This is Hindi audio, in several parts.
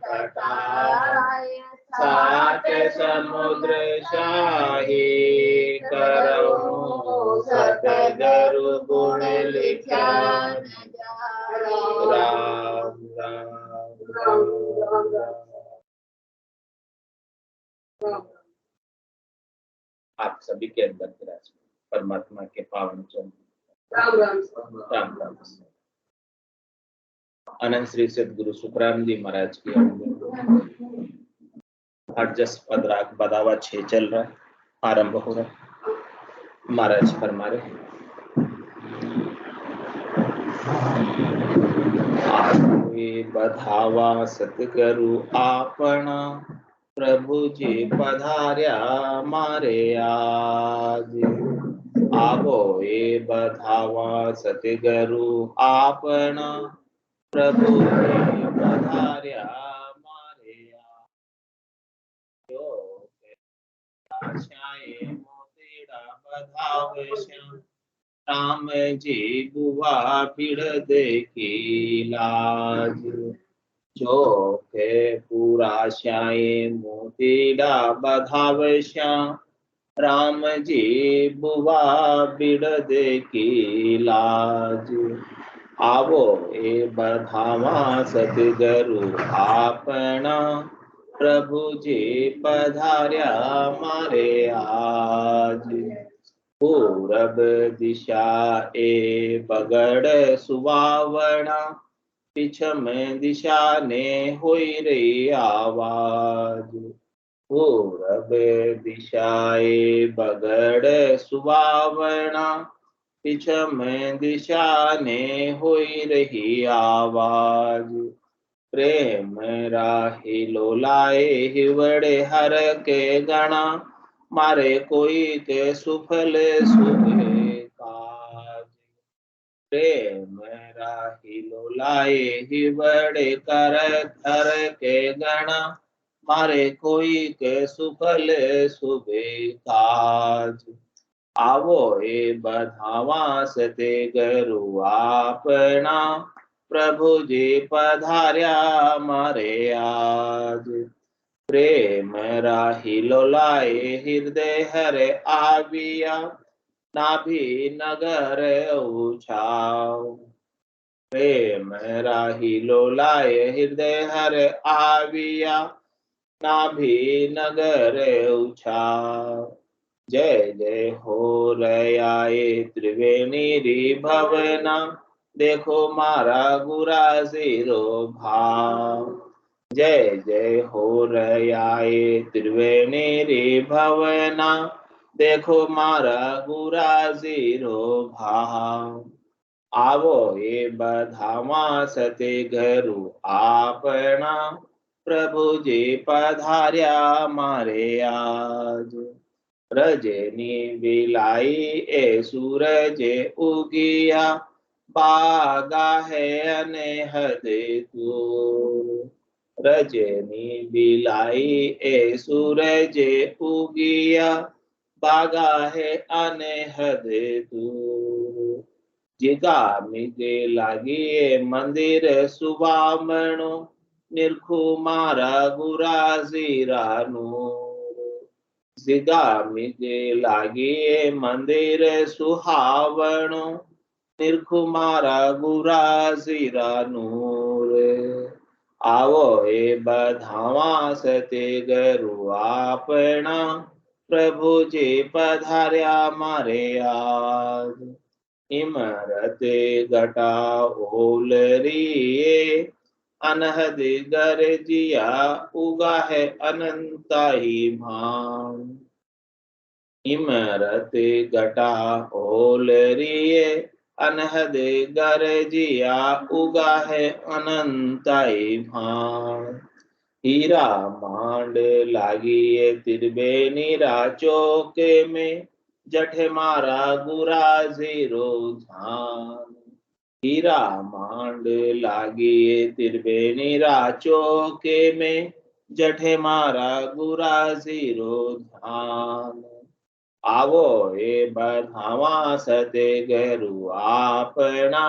कटाय सात समुद्र शाही करो सतगुरु गुण लिखा राम राम राम राम। आप सभी के अंदर परमात्मा के पावन चरण राम राम राम राम। अनंत श्री सदगुरु सुखराम जी महाराज की हर जस पद राग बदावा 6 चल रहा है, आरंभ हो रहा है। महाराज फरमा रहे आगे बधावा सतगुरु आपना प्रभु जी पधार्या मारे आज। आवो ए बधावा सतगुरु आपना प्रभु जी पधार्या मारे आज। आशाए मोतेड़ा बधावे श्याम राम जी बुआ पीड़ देखी लाज। जो के पूरा श्याए मोतीड़ा बधावे श्याम राम जी बुआ बिड़ देखी लाज। आवो ए बधावा सतगुरु आपना प्रभु जी पधार्या मारे आज। पूरब दिशा ए बगड़ सुवावना पिछम दिशा ने होई रही आवाज। पूरब दिशा ए बगड़ सुवावना पिछम दिशा ने होई रही आवाज। प्रेम राही लोलाए हिवड़े हर के गणा मारे कोई के सुफल सुभे काज। प्रेम राही लोलाए हिवड़े कर हर के गणा मारे कोई के सुफल सुभे काज। आवो ए बधावा सतगुरु आपना प्रभु जी पधार्या मारे आज। प्रेम राही लोलाए हृदय हरे आविया नाभि नगर उछाव। प्रेम राही लोलाए हृदय हरे आविया नाभि नगर उछाव। जय जय हो रयाए त्रिवेणी भवना देखो मारा गुरा सिरो भाव। जय जय हो रयाए त्रिवेणी भवना देखो मारा गुरा सिरो भाव। आवो ये बधावा सतगुरु आपना प्रभु जी पधार्या मारे आज। रजनी बिलाई ए सूरज उगिया बागा है अनहद तू। रजनी बिलाई ए सूरज उगिया बागा है अनहद तू। जिगा मिगे लागी मंदिर सुवामणो निरखु मारा गुरा जीरानु। जिगा मिगे लागी मंदिर सुहावणो निरखु मारा गुरा जीरानूर। आवो ए बधावा सतगुरु आपना प्रभु जी पधार्या मारे आज। इमरत घटा ओलरिए अनहद गरजिया उगा है अनंताई भान। इमरत घटा ओलरिए अनहद गरजिया उगा है अनंताई भान। हीरा मांड लागिए त्रिवेणी चौक में जठे मारा गुरा जीरो झान। हीरा मांड लागिए त्रिवेणी चौक में जठे मारा गुरा जीरो झान। आवो ए बधावा सतगुरु आपना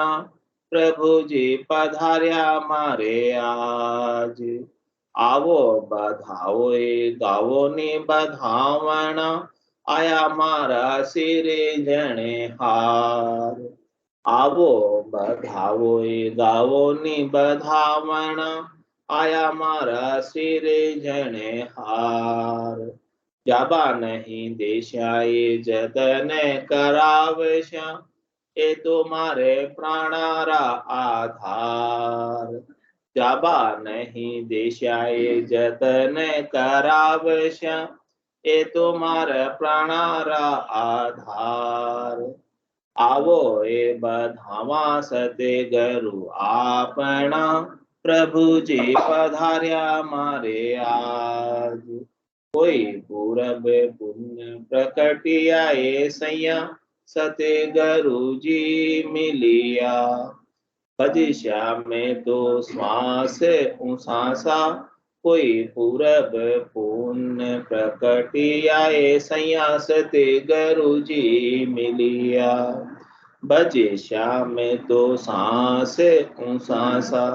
प्रभु जी पधार्या मारे आज। आवो बधाओ ए गावो ने बधावण, आया मारा सिरे जने हार। आवो बधाओ ए गावो ने बधावण, आया मारा सिरे जने हार। जाबा नहीं देशाए जतन करावश्या, ए तुम्हारे प्राणारा आधार। जाबा नहीं देशाए जतन करावश्या, ए तुम्हारे प्राणारा आधार। आवो ए बधावा सते गरु आपना, प्रभु जी पधार्या मारे आज। कोई पूरब पुण्य प्रकटिया ए सैया, सते गरु जी मिलिया। भजिष्या में तो श्वास उसासा, कोई पूरब पुण्य प्रकटिया ए सैया, सते गरु जी मिलिया। भजिष्या में तो सांस उसासा,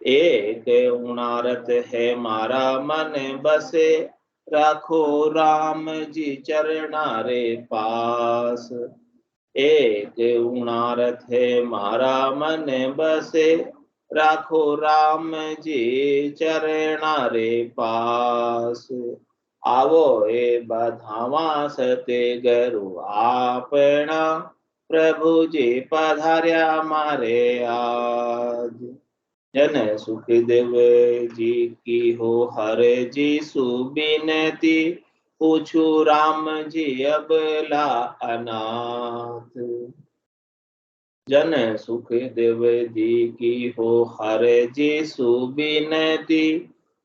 एक उणारत है मारा मन बसे, राखो राम जी चरणारे पास। एक उणारत है मारा मन बसे, राखो राम जी चरणारे पास। आवो ए बधावा सते गरु आपना, प्रभु जी पधार्या मारे आज। जन सुखदेव जी की हो हर जी सुबिनती, पूछू राम जी अबला अनाथ। जन सुखदेव जी की हो हर जी सुबिनती,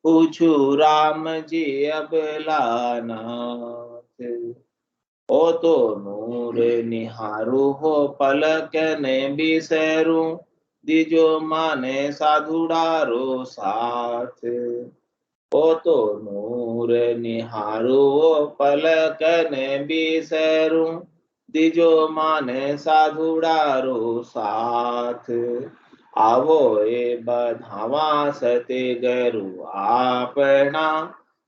पूछू राम जी अबला अनाथ। ओ तो नूर निहारू हो पलक ने बिसरू, दिजो माने साधुडारो साथ। ओ तो नूर निहारू पलक ने बिसरू, दिजो माने साधुडारो साथ। आवो ए बधावा सते गरु आपना,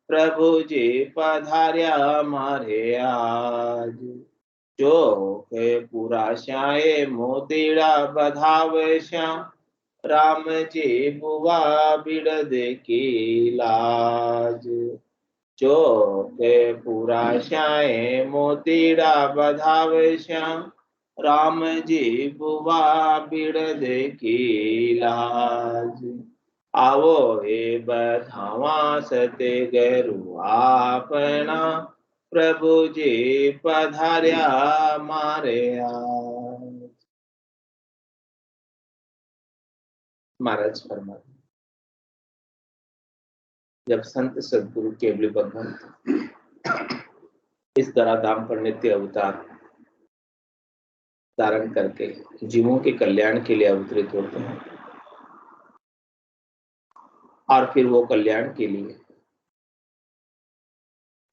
प्रभु जी पधार्या मारे आज। जो के पूरा श्याए मोतीड़ा बधावश्या, राम जी बुआ बिड़द की लाज। जो के पूरा श्याए मोतीड़ा बधावश्या, राम जी बुआ बिड़द की लाज। आवो ए बधावा सते गरु आपना, प्रभु जी पधार्या मारे आज। महाराज फरमाते, जब संत सदगुरु केवली भगवंत इस तरह धाम पर नित्य अवतार धारण करके जीवों के कल्याण के लिए अवतरित होते हैं, और फिर वो कल्याण के लिए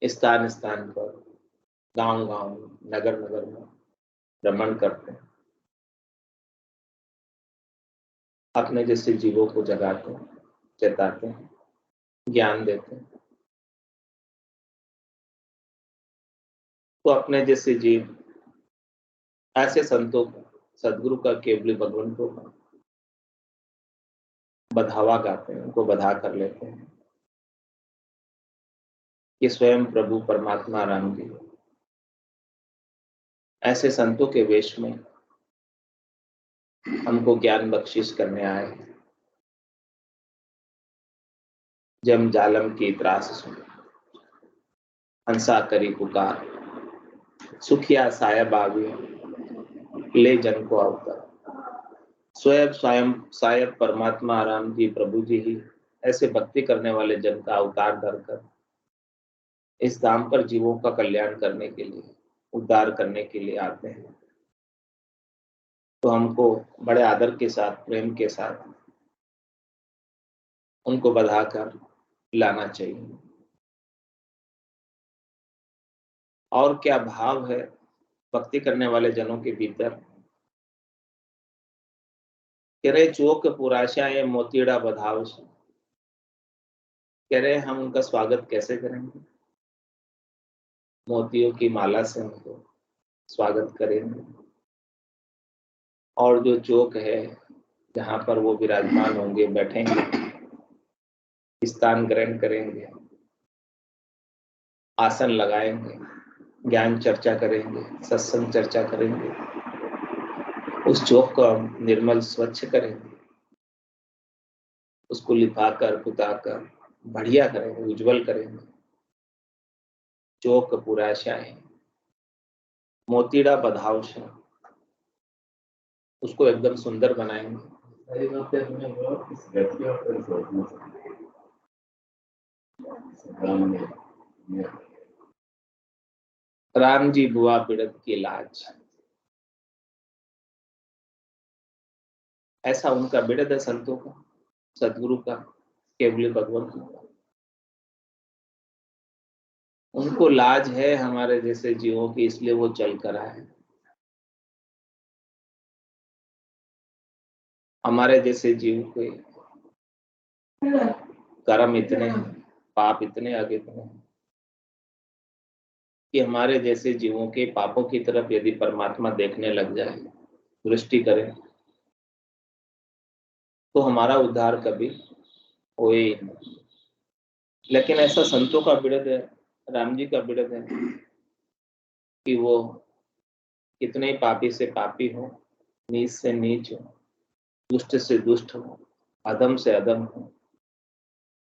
स्थान स्थान पर, गांव गांव, नगर नगर में भ्रमण करते हैं, अपने जैसे जीवों को जगाते हैं, चेताते हैं, ज्ञान देते हैं। तो अपने जैसे जीव ऐसे संतों को, सदगुरु का केवली भगवंतों का बधावा गाते हैं, उनको बधा कर लेते हैं कि स्वयं प्रभु परमात्मा राम जी ऐसे संतों के वेश में हमको ज्ञान बख्शिश करने आए। जम जालम की त्रास सुन, हंसा करी पुकार, सुखिया सायब आवे, ले जन को अवतर। स्वयं सायब परमात्मा राम जी प्रभु जी ही ऐसे भक्ति करने वाले जन का अवतार धरकर इस धाम पर जीवों का कल्याण करने के लिए, उद्धार करने के लिए आते हैं। तो हमको बड़े आदर के साथ, प्रेम के साथ उनको बधाकर लाना चाहिए। और क्या भाव है भक्ति करने वाले जनों के भीतर कि रे चोक पुराशा ये मोतीड़ा बधाव। कह रहे हैं हम उनका स्वागत कैसे करेंगे? मोतियों की माला से उनको स्वागत करेंगे, और जो चौक है जहाँ पर वो विराजमान होंगे, बैठेंगे, स्थान ग्रहण करेंगे, आसन लगाएंगे, ज्ञान चर्चा करेंगे, सत्संग चर्चा करेंगे, उस चौक को हम निर्मल स्वच्छ करेंगे, उसको लिपाकर पुताकर बढ़िया करेंगे, उज्जवल करेंगे। चौक पुराशाएं मोतीड़ा बधावश उसको एकदम सुंदर बनाएंगे। राम जी बुआ बिड़त की लाज, ऐसा उनका बिड़द है संतों का, सदगुरु का, केवल भगवंत का। उनको लाज है हमारे जैसे जीवों की, इसलिए वो चल कर आए। हमारे जैसे जीव के कर्म इतने हैं, पाप इतने आगे हैं कि हमारे जैसे जीवों के पापों की तरफ यदि परमात्मा देखने लग जाए, दृष्टि करे, तो हमारा उद्धार कभी होए ही नहीं। लेकिन ऐसा संतों का बिड़द है, राम जी का बिड़द है कि वो कितने ही पापी से पापी हो, नीच से नीच हो, दुष्ट से दुष्ट हो, अधम से अधम हो,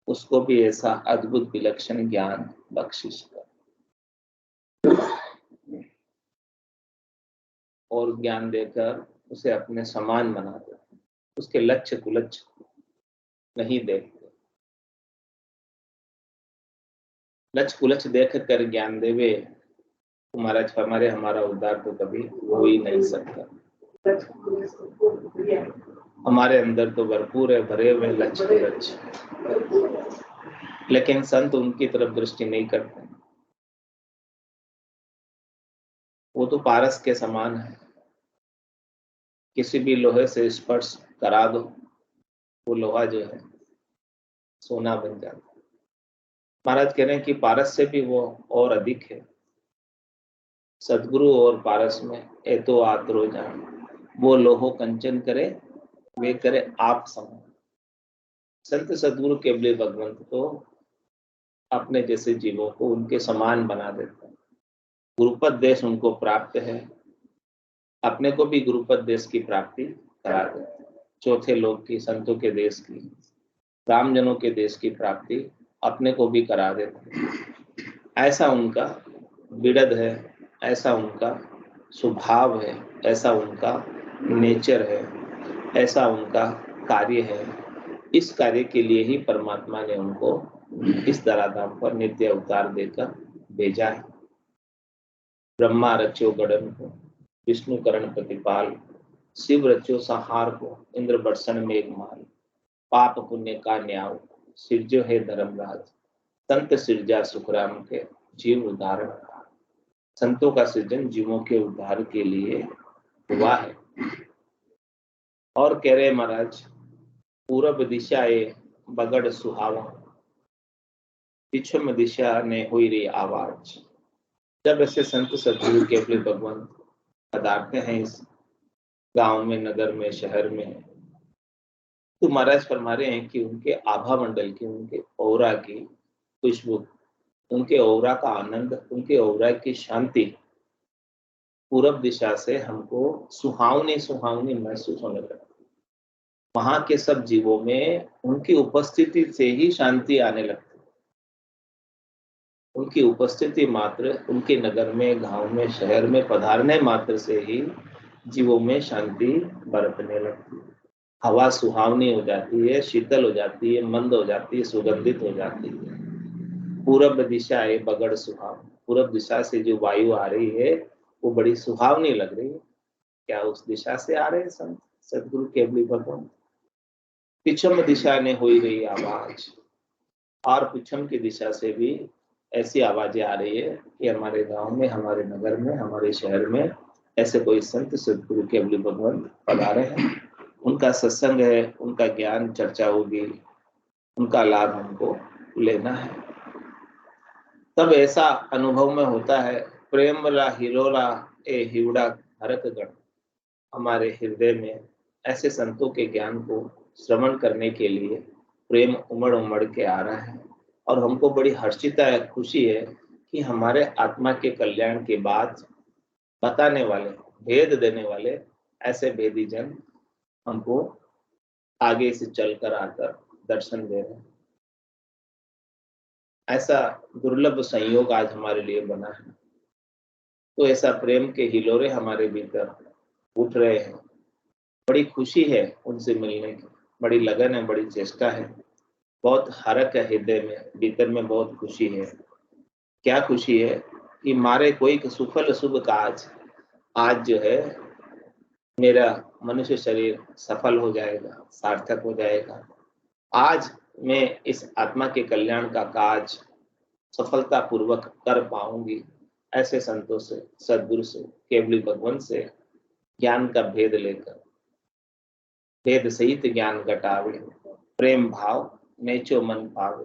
उसको भी ऐसा अद्भुत विलक्षण ज्ञान बख्शिश कर और ज्ञान देकर उसे अपने समान बना दे, उसके लक्ष्य कुलक्ष्य नहीं देखते। लक्ष्य कुलक्ष्य देख कर ज्ञान देवे महाराज हमारे, हमारा उद्धार तो कभी हो ही नहीं सकता। हमारे अंदर तो भरपूर है, भरे हुए लक्ष्य कुलक्ष्य, लेकिन संत उनकी तरफ दृष्टि नहीं करते। वो तो पारस के समान है, किसी भी लोहे से स्पर्श करा दो, वो लोहा जो है सोना बन जाता है। महाराज कह रहे हैं कि पारस से भी वो और अधिक है। सदगुरु और पारस में ए तो आत्रो जान, वो लोहो कंचन करे, वे करे आप समान। संत सदगुरु केवल भगवंत को अपने जैसे जीवों को उनके समान बना देते हैं। गुरुपद देश उनको प्राप्त है, अपने को भी गुरुपद देश की प्राप्ति करा देते हैं। चौथे लोक की, संतों के देश की, रामजनों के देश की प्राप्ति अपने को भी करा देते हैं। ऐसा उनका बिड़द है, ऐसा उनका स्वभाव है, ऐसा उनका नेचर है, ऐसा उनका कार्य है। इस कार्य के लिए ही परमात्मा ने उनको इस धराधाम पर नित्य अवतार देकर भेजा है। ब्रह्मा रचो गड़न को, विष्णु करण प्रतिपाल, शिव रचो संहार को, इंद्र बरसन मेघमाल, पाप पुण्य का न्याय, सिरजो है धर्मराज, संत सिरजा सुखराम के जीव उदाहरण। संतों का सृजन जीवों के उद्धार के लिए हुआ है। और कह रहे महाराज, पूरब दिशा ए बगड़ सुहावा, पश्चिम दिशा ने हुई रे आवाज। जब ऐसे संत सदगुरु के अपने भगवान पधारते हैं इस गांव में, नगर में, शहर में, तो महाराज फरमा रहे हैं कि उनके आभा मंडल की, उनके औरा की खुशबू, उनके औरा का आनंद, उनके औरा की शांति पूरब दिशा से हमको सुहावनी सुहावनी महसूस होने लगती। वहां के सब जीवों में उनकी उपस्थिति से ही शांति आने लगती। उनकी उपस्थिति मात्र, उनके नगर में, गांव में, शहर में पधारने मात्र से ही जीवों में शांति बरतने लगती है। हवा सुहावनी हो जाती है, शीतल हो जाती है, मंद हो जाती है, सुगंधित हो जाती है। पूरब दिशा है बगड़ सुहावनी, पूरब दिशा से जो वायु आ रही है वो बड़ी सुहावनी लग रही है। क्या उस दिशा से आ रहे हैं संत सदगुरु केवली भगवान? पिछम दिशा ने हुई रही आवाज, और पिछम की दिशा से भी ऐसी आवाजें आ रही है कि हमारे गांव में, हमारे नगर में, हमारे शहर में ऐसे कोई संत सदगुरु केवली भगवान पधारे हैं। उनका सत्संग है, उनका ज्ञान चर्चा होगी, उनका लाभ हमको लेना है। तब ऐसा अनुभव में होता है, प्रेम ला हिलोला ए हिवड़ा हरक गण। हमारे हृदय में ऐसे संतों के ज्ञान को श्रवण करने के लिए प्रेम उमड़ उमड़ के आ रहा है, और हमको बड़ी हर्षिता है, खुशी है कि हमारे आत्मा के कल्याण के बाद बताने वाले, भेद देने वाले ऐसे भेदी जन हमको आगे से चलकर आकर दर्शन दे रहे हैं। ऐसा दुर्लभ संयोग आज हमारे लिए बना है। तो ऐसा प्रेम के हिलोरे हमारे भीतर उठ रहे हैं। बड़ी खुशी है उनसे मिलने की, बड़ी लगन है, बड़ी चेष्टा है, बहुत हरक है हृदय में, भीतर में बहुत खुशी है। क्या खुशी है कि मारे कोई सुफल शुभ काज, आज जो है मेरा मनुष्य शरीर सफल हो जाएगा, सार्थक हो जाएगा। आज मैं इस आत्मा के कल्याण का काज सफलता पूर्वक कर पाऊंगी। ऐसे संतों से, सद्गुरु से, केवली भगवान से ज्ञान का भेद लेकर, भेद सहित ज्ञान घटावे, प्रेम भाव नेचो मन पावे,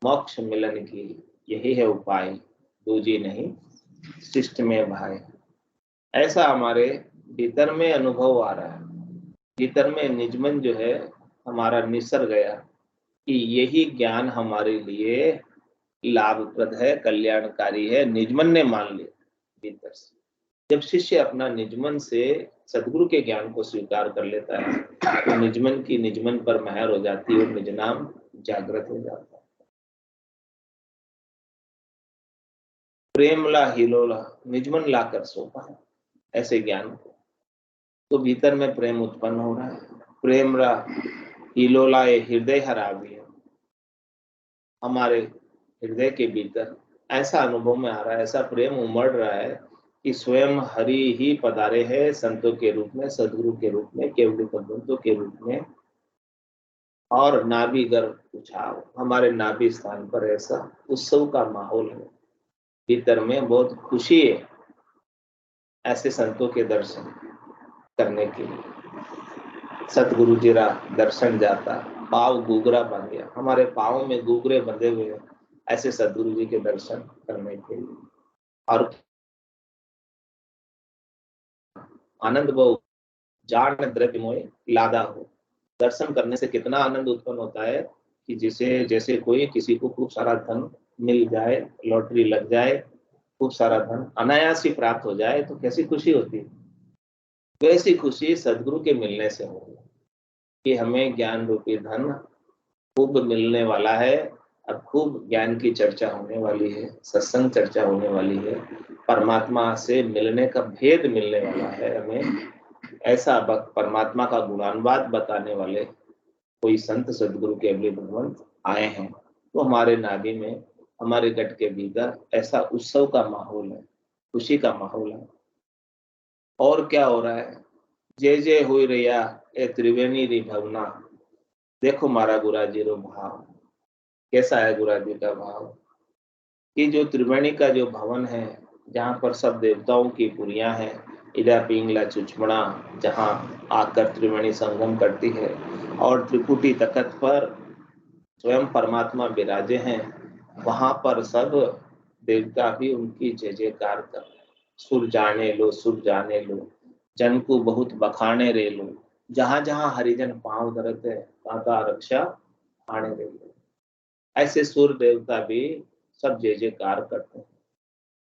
मोक्ष मिलन की यही है उपाय, दूजी नहीं शिष्ट में भाई। ऐसा हमारे भीतर में अनुभव आ रहा है, भीतर में निजमन जो है हमारा निसर गया कि यही ज्ञान हमारे लिए लाभप्रद है, कल्याणकारी है। निजमन ने मान लिया भीतर से। जब शिष्य अपना निजमन से सदगुरु के ज्ञान को स्वीकार कर लेता है तो निजमन की निजमन पर मेहर हो जाती है और निजनाम जागृत हो जाता है। प्रेम ला हिलोला निजमन ला कर सौंपा है ऐसे ज्ञान को, तो भीतर में प्रेम उत्पन्न हो रहा है। प्रेम ला हिलोला ये हृदय हरावी है, हमारे हृदय के भीतर ऐसा अनुभव में आ रहा है, ऐसा प्रेम उमड़ रहा है कि स्वयं हरि ही पधारे हैं संतों के रूप में, सदगुरु के रूप में, केवल भगवंतों के रूप में, और नाभि गर्भ उछाव, हमारे नाभि स्थान पर ऐसा उत्सव का माहौल है। भीतर में बहुत खुशी है ऐसे संतों के दर्शन करने के लिए। सतगुरु जी रा दर्शन जाता, पाव गुगरा बन गया, हमारे पाँव में गुगरे बंधे हुए हैं ऐसे सतगुरु जी के दर्शन करने के लिए। और आनंद वो जान द्रव्य मोय लादा हो, दर्शन करने से कितना आनंद उत्पन्न होता है कि जिसे जैसे कोई किसी को खूब सारा धन मिल जाए, लॉटरी लग जाए, खूब सारा धन अनायास ही प्राप्त हो जाए तो कैसी खुशी होती है। वैसी खुशी सदगुरु के मिलने से होगी कि हमें ज्ञान रूपी धन खूब मिलने वाला है। अब खूब ज्ञान की चर्चा होने वाली है, सत्संग चर्चा होने वाली है, परमात्मा से मिलने का भेद मिलने वाला है हमें। ऐसा परमात्मा का गुणानुवाद बताने वाले कोई संत सदगुरु के अगले भगवंत आए हैं, तो हमारे नाभि में, हमारे गट के भीतर ऐसा उत्सव का माहौल है, खुशी का माहौल है। और क्या हो रहा है, जय जय हो रैया ए त्रिवेणी री भवना, देखो मारा गुराजी रो भाव। कैसा है गुराजी का भाव कि जो त्रिवेणी का जो भवन है, जहाँ पर सब देवताओं की पुरियां हैं, इडा पिंगला चुचमणा, जहाँ आकर त्रिवेणी संगम करती है, और त्रिकुटी तखत पर स्वयं परमात्मा विराजे हैं, वहां पर सब देवता भी उनकी जय जयकार कर, सुर जाने लो, सुर जाने लो, जन को बहुत बखाने रे लो, जहां जहां हरिजन पांव धरते ताता रक्षा आने रे लो। ऐसे सुर देवता भी सब जय जयकार करते हैं।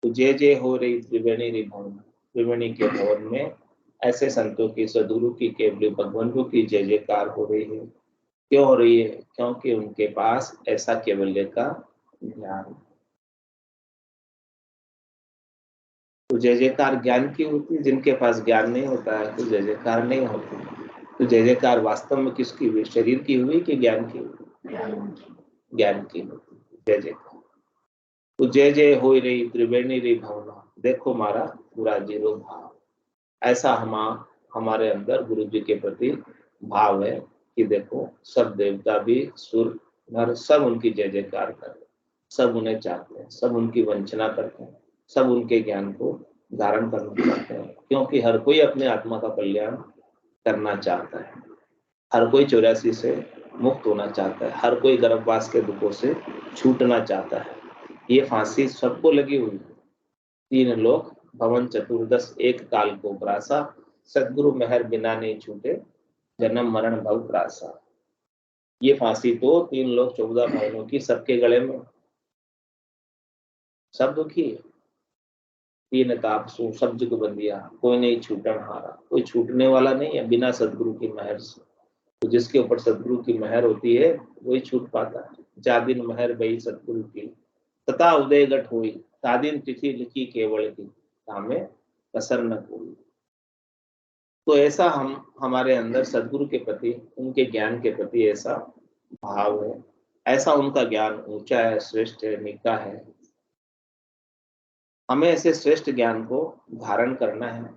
तो जय जय हो रही त्रिवेणी री भवन, त्रिवेणी के भवन में ऐसे संतों की, सदगुरु की, केवल भगवंतों की जय जयकार हो रही है। क्यों हो रही है? क्योंकि उनके पास ऐसा केवल्य का ज्ञान। तो जय जयकार ज्ञान की होती है, जिनके पास ज्ञान नहीं होता है तो जय जयकार नहीं होती। तो जय जयकार वास्तव में किसकी हुई? शरीर की हुई कि ज्ञान की हुई? ज्ञान की होती जय जयकार। तो जय जय हो रही त्रिवेणी री भावना, देखो मारा पूरा जीरो भाव। ऐसा हमारे अंदर गुरु जी के प्रति भाव है कि देखो सब देवता भी, सुर नर सब उनकी जय जयकार कर रहे, सब उन्हें चाहते हैं, सब उनकी वंचना करते हैं, सब उनके ज्ञान को धारण करना चाहते हैं, क्योंकि हर कोई अपने आत्मा का कल्याण करना चाहता है। हर कोई 84 से मुक्त होना चाहता है, हर कोई गर्भवास के दुखों से छूटना चाहता है। ये फांसी सबको लगी हुई है। तीन लोक भवन चतुर्दश एक काल को ग्रासा, सदगुरु मेहर बिना नहीं छूटे, जन्म मरण भव त्रासा। ये फांसी तो 3 लोग 14 महीनों की सबके गले में, सब दुखी है। तीन ताप सो सब जुग बंदिया, कोई नहीं छूटन हारा, कोई छूटने वाला नहीं है बिना सदगुरु की मेहर से। तो जिसके ऊपर सदगुरु की मेहर होती है वही छूट पाता है। जा दिन मेहर बही सदगुरु की, तथा उदय घट हुई, तादिन तिथि लिखी केवल की, तामे कसर न कोई। तो ऐसा हम हमारे अंदर सदगुरु के प्रति, उनके ज्ञान के प्रति ऐसा भाव है, ऐसा उनका ज्ञान ऊंचा है, श्रेष्ठ है, निका है। हमें ऐसे श्रेष्ठ ज्ञान को धारण करना है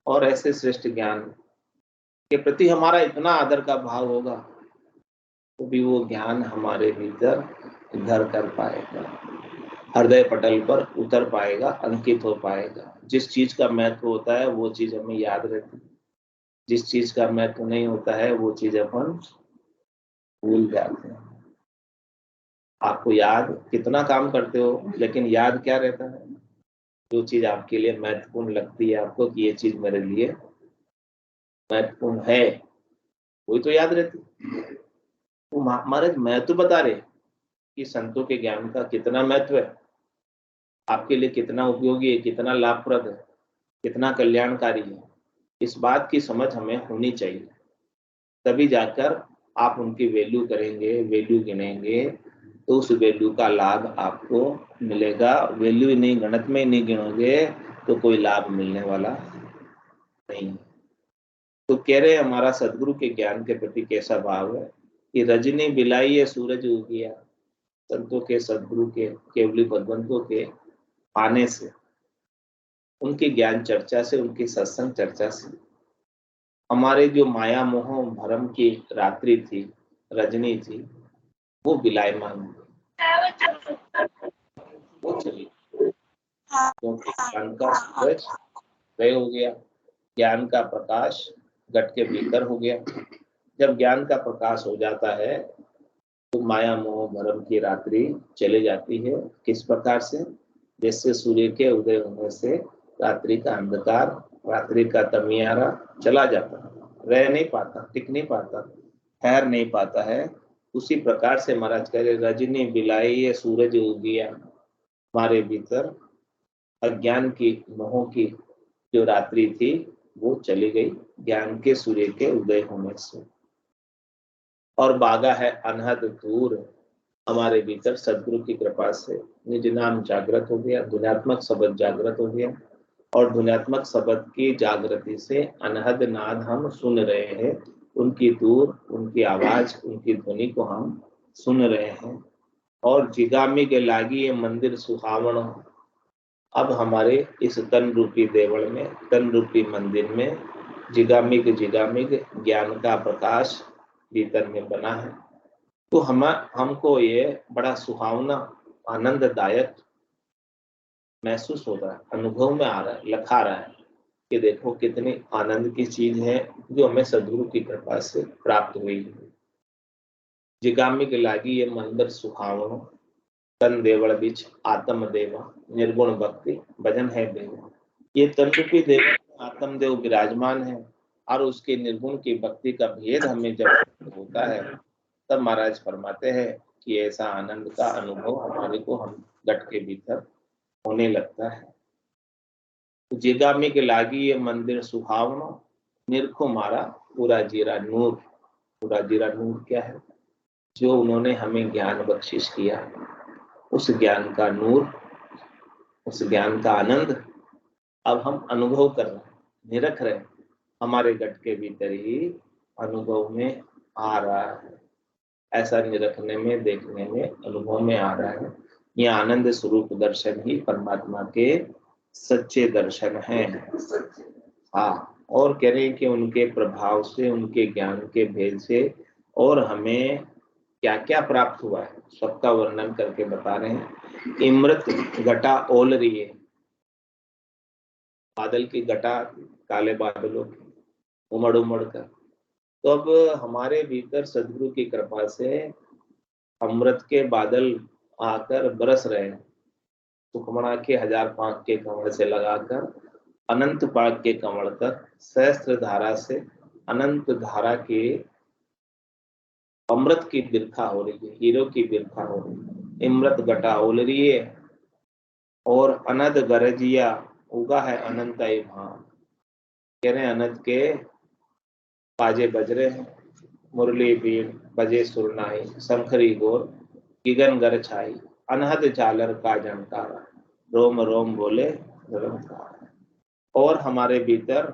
और ऐसे श्रेष्ठ ज्ञान के प्रति हमारा इतना आदर का भाव होगा तो भी वो ज्ञान हमारे भीतर घर कर पाएगा, हृदय पटल पर उतर पाएगा, अंकित हो पाएगा। जिस चीज का महत्व होता है वो चीज हमें याद रहती है, जिस चीज का महत्व नहीं होता है वो चीज अपन भूल जाते हैं। आपको याद कितना काम करते हो, लेकिन याद क्या रहता है? जो चीज आपके लिए महत्वपूर्ण लगती है आपको कि ये चीज मेरे लिए महत्वपूर्ण है, वही तो याद रहती है। वो महाराज मैं तो बता रहे कि संतों के ज्ञान का कितना महत्व है, आपके लिए कितना उपयोगी है, कितना लाभप्रद है, कितना कल्याणकारी है। इस बात की समझ हमें होनी चाहिए, तभी जाकर आप उनकी वैल्यू करेंगे, वैल्यू गिनेंगे, तो उस वैल्यू का लाभ आपको मिलेगा। वैल्यू ही नहीं, गणित में ही नहीं गिनोगे तो कोई लाभ मिलने वाला नहीं। तो कह रहे हमारा सदगुरु के ज्ञान के प्रति कैसा भाव है कि रजनी बिलाई है सूरज उगिया। संतों के, सदगुरु के, केवली भगवंतों के आने से, उनकी ज्ञान चर्चा से, उनकी सत्संग चर्चा से हमारे जो माया मोह भरम की रात्रि थी, रजनी थी, वो बिलायमान वो चली, क्योंकि ज्ञान का सूरज तय हो गया, ज्ञान का प्रकाश घट के भीतर हो गया। जब ज्ञान का प्रकाश हो जाता है तो माया मोह भरम की रात्रि चली जाती है। किस प्रकार से? जैसे सूर्य के उदय होने से रात्रि का अंधकार, रात्रि का तमियारा चला जाता है, रह नहीं पाता, टिक नहीं पाता, ठहर नहीं पाता है। उसी प्रकार से महाराज कह रहे रजनी बिलाई ये सूरज उगिया, हमारे भीतर अज्ञान की, मोह की जो रात्रि थी वो चली गई ज्ञान के सूर्य के उदय होने से। और बागा है अनहद दूर, हमारे भीतर सदगुरु की कृपा से निज नाम जागृत हो गया, ध्वन्यात्मक शब्द जागृत हो गया। और ध्वन्यात्मक शब्द की जागृति से अनहद नाद हम सुन रहे हैं, उनकी दूर, उनकी आवाज, उनकी ध्वनि को हम सुन रहे हैं। और जिगामी के लागी ये मंदिर सुहावण, अब हमारे इस तन रूपी देवल में, तन रूपी मंदिर में जिगामिग जिगामिग ज्ञान का प्रकाश भीतर में बना है। तो हमको ये बड़ा सुहावना, आनंददायक महसूस हो रहा है, अनुभव में आ रहा है, लखा रहा है कि देखो कितनी आनंद की चीज है जो हमें सदगुरु की कृपा से प्राप्त हुई है। जिगामिग लागी ये मंदिर सुहावणो, तन देवल बीच आत्म देवा, निर्गुण भक्ति भजन है देवा। ये तन रूपी देव आत्म देव विराजमान है और उसके निर्गुण की भक्ति का भेद हमें जब होता है तब महाराज फरमाते हैं कि ऐसा आनंद का अनुभव हमारे को हम घट के भीतर होने लगता है। जिगामी के लागी ये मंदिर सुहावनो, निरखो मारा पूरा जीरा नूर। पूरा जीरा नूर क्या है? जो उन्होंने हमें ज्ञान बख्शिश किया, उस ज्ञान का नूर, उस ज्ञान का आनंद अब हम अनुभव कर रहे हैं, निरख रहे हैं, हमारे घट के भीतर ही अनुभव में आ रहा है। ऐसा निरखने में, देखने में, अनुभव में आ रहा है। ये आनंद स्वरूप दर्शन ही परमात्मा के सच्चे दर्शन हैं। हाँ, और कह रहे हैं कि उनके प्रभाव से, उनके ज्ञान के भेद से और हमें क्या क्या प्राप्त हुआ है सबका वर्णन करके बता रहे हैं। इमृत घटा ओल रही है, बादल की घटा, काले बादलों की उमड़ उमड़ कर तो अब हमारे भीतर सदगुरु की कृपा से अमृत के बादल आकर बरस रहे हैं। सुखमणा के 1000 पाक के कमल से लगाकर अनंत पाक के कमल तक सहस्त्र धारा से अनंत धारा के अमृत की बिरखा हो रही है, हीरो की बिरखा हो रही है, इमृत घटा उल रही है और अनद गरजिया उगा है अनंत भान। कह रहे हैं अनंत के बाजे बज रहे हैं, मुरली बीन बजे सुरनाई, शंखरी गोर किगन गर छाई, अनहद झालर का झनकारा, रोम रोम बोले निरंकार। और हमारे भीतर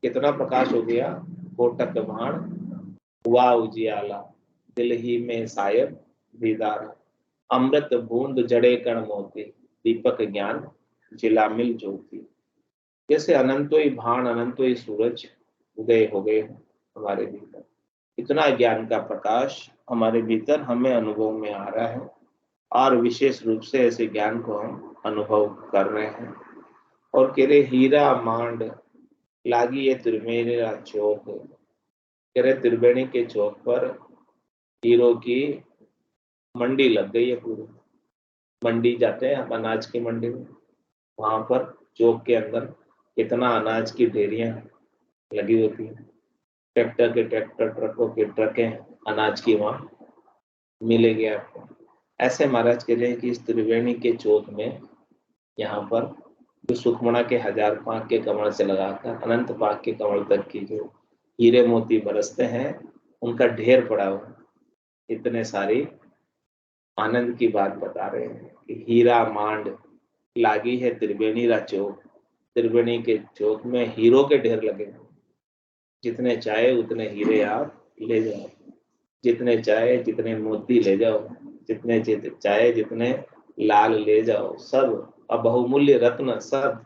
कितना प्रकाश हो गया, कोटक बाण हुआ उजियाला, दिल ही में सायब दीदार, अमृत बूंद जड़े कण मोती, दीपक ज्ञान जिलामिल ज्योति। जैसे अनंतोई भाण अनंतोई सूरज उदय हो गए हमारे भीतर। इतना ज्ञान का प्रकाश हमारे भीतर हमें अनुभव में आ रहा है और विशेष रूप से ऐसे ज्ञान को हम अनुभव कर रहे हैं। और कह रहे हीरा मांड लागी ये त्रिवेणी चौक, कह रहे त्रिवेणी के चौक पर हीरो की मंडी लग गई है पूरी। मंडी जाते हैं हम अनाज की मंडी में, वहां पर चौक के अंदर कितना अनाज की ढेरियां लगी होती हैं, ट्रैक्टर के ट्रैक्टर, ट्रकों के ट्रकें अनाज की वहां मिलेगी आपको। ऐसे महाराज कह रहे हैं कि इस त्रिवेणी के चौक में यहाँ पर जो सुखमणा के 1000 पाक के कमल से लगाकर अनंत पाक के कमल तक की जो हीरे मोती बरसते हैं उनका ढेर पड़ा हुआ। इतने सारी आनंद की बात बता रहे हैं कि हीरा मांड लागी है त्रिवेणी रा चौक, त्रिवेणी के चौक में हीरो के ढेर लगे, जितने चाहे उतने हीरे आप ले जाओ, जितने चाहे जितने मोती ले जाओ, जितने चाहे जितने लाल ले जाओ, सब अब बहुमूल्य रत्न सब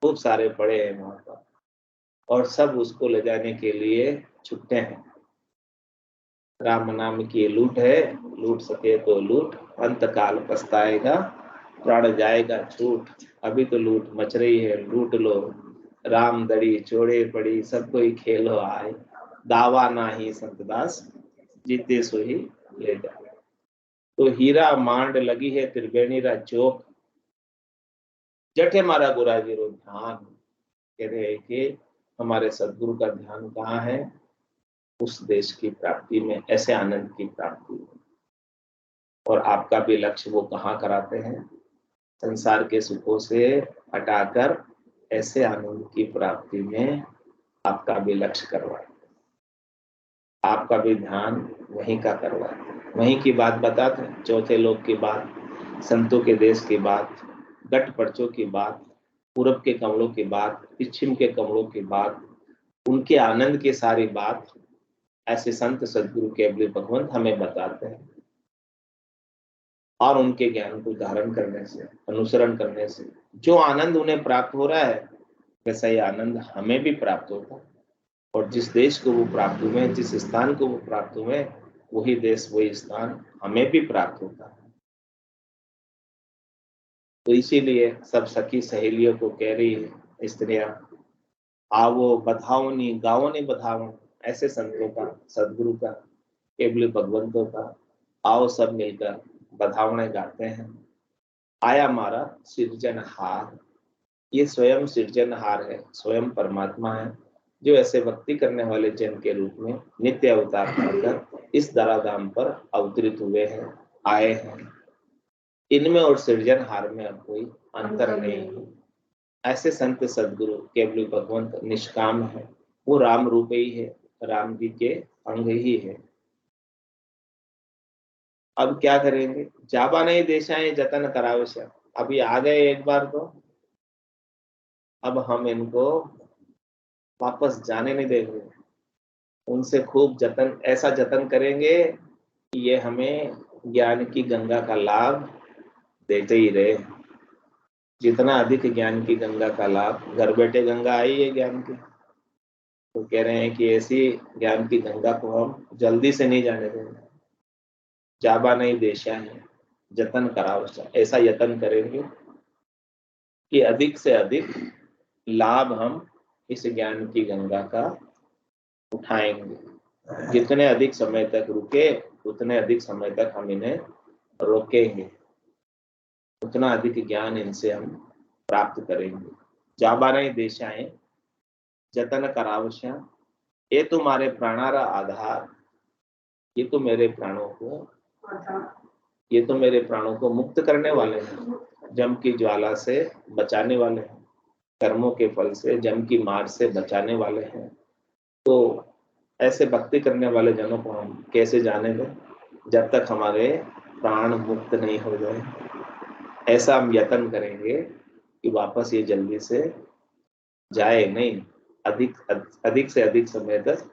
खूब सारे पड़े हैं वहां पर और सब उसको ले जाने के लिए छुट्टे हैं। राम नाम की लूट है, लूट सके तो लूट, अंत काल पछताएगा प्राण जाएगा छूट। अभी तो लूट मच रही है, लूट लो राम दड़ी चोड़े पड़ी, सब कोई खेलो आए, दावा ना ही संतदास जीते सो ही ले जाए। तो हीरा मांड लगी है त्रिवेणी रा चौक, जठे मारा गुराजी रो ध्यान। कह रहे हैं कि हमारे सदगुरु का ध्यान कहाँ है, उस देश की प्राप्ति में, ऐसे आनंद की प्राप्ति में। और आपका भी लक्ष्य वो कहाँ कराते हैं, संसार के सुखों से हटाकर ऐसे आनंद की प्राप्ति में आपका भी लक्ष्य करवाए, आपका भी ध्यान वहीं का करवाए। वहीं की बात बताते हैं, चौथे लोक की बात, संतों के देश की बात, गट पर्चों की बात, पूरब के कमलों की बात, पश्चिम के कमलों की बात, उनके आनंद की सारी बात ऐसे संत सदगुरु केवली भगवंत हमें बताते हैं। और उनके ज्ञान को धारण करने से, अनुसरण करने से जो आनंद उन्हें प्राप्त हो रहा है वैसा ही आनंद हमें भी प्राप्त होता है। और जिस देश को वो प्राप्त हुए, जिस स्थान को वो प्राप्त हुए, वही देश वही स्थान हमें भी प्राप्त होता है। तो इसीलिए सब सखी सहेलियों को कह रही है स्त्रियां, आवो बधाओनी गाओनी बधावन, ऐसे संतों का, सदगुरु का, केवल भगवंतों का आओ सब मिलकर बधावने गाते हैं। आया हमारा सृजनहार, ये स्वयं सृजनहार है, स्वयं परमात्मा है, जो ऐसे भक्ति करने वाले जन के रूप में नित्य अवतार पाकर इस धराधाम पर अवतरित हुए हैं, आए हैं। इनमें और सृजनहार में अब कोई अंतर नहीं है। ऐसे संत सदगुरु केवल भगवंत निष्काम है, वो राम रूप ही है, राम जी के अंग ही है। अब क्या करेंगे, जाबा नहीं देशाएं जतन करावश्य, अभी आ गए एक बार तो अब हम इनको वापस जाने नहीं देंगे, उनसे खूब जतन, ऐसा जतन करेंगे कि ये हमें ज्ञान की गंगा का लाभ देते ही रहे। जितना अधिक ज्ञान की गंगा का लाभ, घर बैठे गंगा आई है ज्ञान की, तो कह रहे हैं कि ऐसी ज्ञान की गंगा को हम जल्दी से नहीं जाने देंगे। जाबा नहीं देशा है जतन कराओ, ऐसा यतन करेंगे कि अधिक से अधिक लाभ हम इस ज्ञान की गंगा का उठाएंगे। जितने अधिक समय तक रुके उतने अधिक समय तक हम इन्हें रोकेंगे, उतना अधिक ज्ञान इनसे हम प्राप्त करेंगे। जाबाने देशाएं जतन करावश्या, ये तुम्हारे प्राणारा आधार, ये तो मेरे प्राणों को मुक्त करने वाले हैं, जम की ज्वाला से बचाने वाले हैं, कर्मों के फल से जम की मार से बचाने वाले हैं। तो ऐसे भक्ति करने वाले जनों को हम कैसे जाने दें जब तक हमारे प्राण मुक्त नहीं हो जाए। ऐसा हम यत्न करेंगे कि वापस ये जल्दी से जाए नहीं, अधिक से अधिक समय तक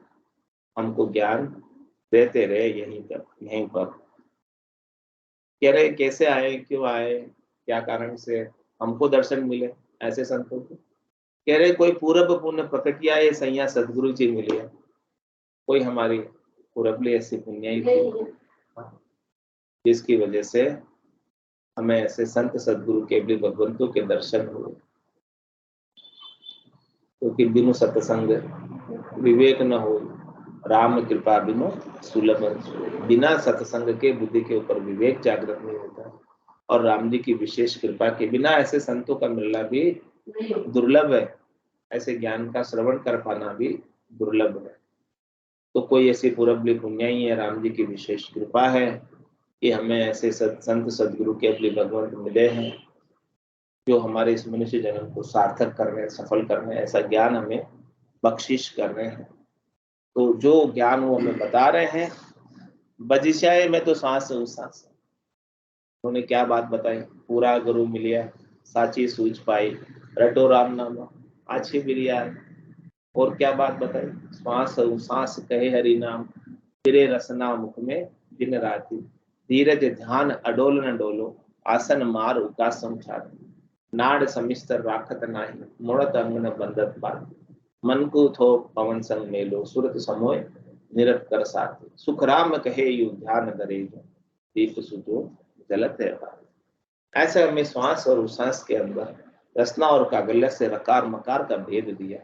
हमको ज्ञान देते रहे यहीं पर। कह रहे कैसे आए, क्यों आए, क्या कारण से हमको दर्शन मिले ऐसे संतों को। कह रहे कोई पूर्व पुण्य प्रकटिया ये सैया सदगुरु जी मिले, कोई हमारी पूर्वली ऐसी पुण्याई थी जिसकी वजह से हमें ऐसे संत सदगुरु के भी भगवंतों के दर्शन हुए। क्योंकि बिनु सत्संग विवेक न हो, राम कृपा बिनु सुलभ। बिना सत्संग के बुद्धि के ऊपर विवेक जागृत नहीं होता, और राम जी की विशेष कृपा के बिना ऐसे संतों का मिलना भी दुर्लभ है, ऐसे ज्ञान का श्रवण कर पाना भी दुर्लभ है। तो कोई ऐसी पूर्वली पुण्याई है, राम जी की विशेष कृपा है कि हमें ऐसे संत सदगुरु के अपने भगवंत मिले हैं जो हमारे इस मनुष्य जन्म को सार्थक कर रहे हैं, सफल कर रहे हैं, ऐसा ज्ञान हमें बख्शिश कर रहे हैं। तो जो ज्ञान वो हमें बता रहे हैं, बजिशाए में तो सांस सांस, उन्होंने क्या बात बताई, पूरा गुरु मिलिया साची सूझ पाई, रटो राम नाम आछी बिरिया। और क्या बात बताई, श्वास सांस कहे हरि नाम, फिरे रसना मुख में दिन राति, धीरज ध्यान अडोल न डोलो, आसन मार उकासम छाती, नाड़ समिस्तर राखत नाही, मुड़त अंग न बंधत पात, मन को थो पवन संग मेलो, सुरत समोय निरत कर साथी, सुख राम कहे यु ध्यान धरे जो, दीप सुजो जलत है। ऐसे हमें श्वास और उश्वास के अंदर रसना और कागल्य से रकार मकार का भेद दिया।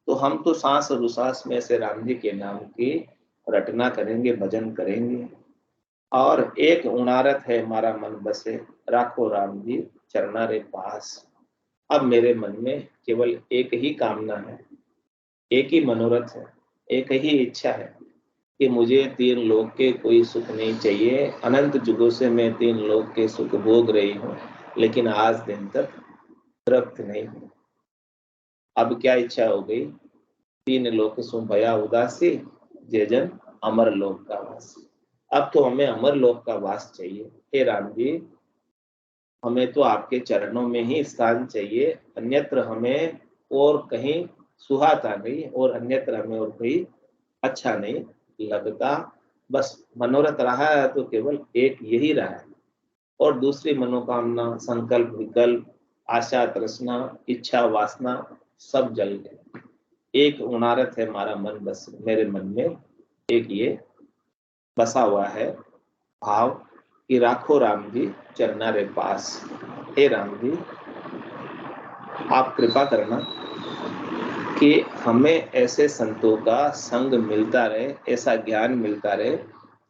तो हम तो सांस और उश्वास में से राम जी के नाम की रटना करेंगे, भजन करेंगे। और एक उणारत है हमारा मन बसे, राखो राम जी चरना रे पास। अब मेरे मन में केवल एक ही कामना है, एक ही मनोरथ है, एक ही इच्छा है कि मुझे तीन लोक के कोई सुख नहीं चाहिए। अनंत युगों से मैं तीन लोक के सुख भोग रही हूँ, लेकिन आज दिन तक तृप्त नहीं हूँ। अब क्या इच्छा हो गई, तीन लोक सो भया उदासी, जे जन अमर लोक का वास। अब तो हमें अमर लोक का वास चाहिए। हे राम जी, हमें तो आपके चरणों में ही स्थान चाहिए, अन्यत्र हमें और कहीं सुहाता नहीं, और अन्यत्र हमें और कहीं अच्छा नहीं लगता। बस मनोरथ रहा है तो केवल एक यही रहा है, और दूसरी मनोकामना, संकल्प, विकल्प, आशा, तृष्णा, इच्छा, वासना सब जल गए। एक उणारत है हमारा मन, बस मेरे मन में एक ये बसा हुआ है भाव कि राखो राम जी चरना रे पास। हे राम जी, आप कृपा करना कि हमें ऐसे संतों का संग मिलता रहे, ऐसा ज्ञान मिलता रहे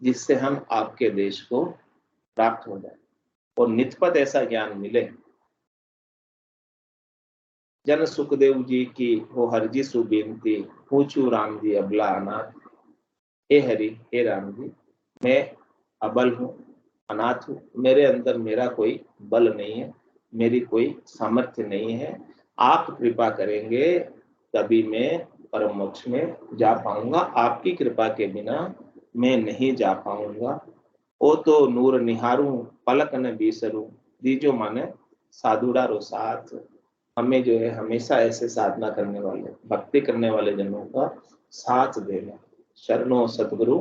जिससे हम आपके देश को प्राप्त हो जाए, और नितपत ऐसा ज्ञान मिले। जन सुखदेव जी की हो हरजी सुबेनती, पूछू राम जी अबला अनाथ। हे हरि, हे राम जी, मैं अबल हूँ, अनाथ हूँ, मेरे अंदर मेरा कोई बल नहीं है, मेरी कोई सामर्थ्य नहीं है। आप कृपा करेंगे तभी मैं परम मोक्ष में जा पाऊंगा, आपकी कृपा के बिना मैं नहीं जा पाऊंगा। ओ तो नूर निहारूं पलक न बीसरूं, दीजो माने साधुड़ा रो साथ। हमें जो है हमेशा ऐसे साधना करने वाले, भक्ति करने वाले जनों का साथ देना। शरणों सतगुरु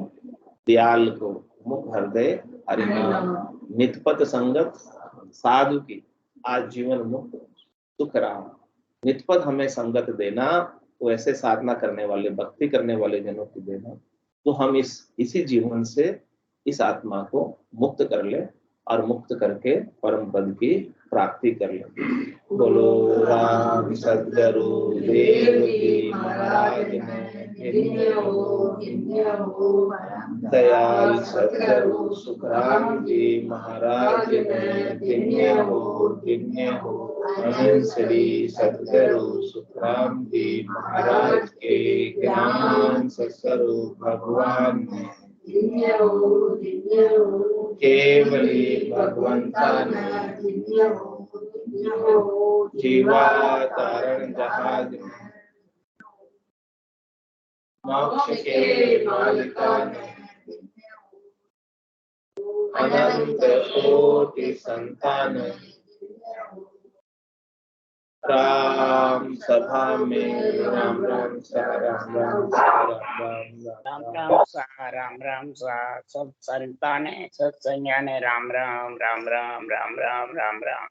दयाल को, मुख हृदय हरिनाम, नितपत संगत साधु की, आज जीवन मुक्त सुख राम। नितपत हमें संगत देना, तो ऐसे साधना करने वाले, भक्ति करने वाले जनों की देना, तो हम इसी जीवन से इस आत्मा को मुक्त कर ले, और मुक्त करके परम पद की प्राप्ति कर लेंगे। बोलो राम सद्गुरु देव जी महाराज ने दयाल सद्गुरु सुखराम जी महाराज ने धन्य हो अनंत श्री सद्गुरु सुखराम जी महाराज के ज्ञान स्वरूप भगवान ने केवली भगवंता ने जीवावतारण जहाज में मोक्ष के मालिका ने अनंत कोटि संतान राम सभा में राम राम सा राम राम सा राम राम सा राम राम सा सब संतान सत्संग राम राम राम राम राम राम राम राम राम।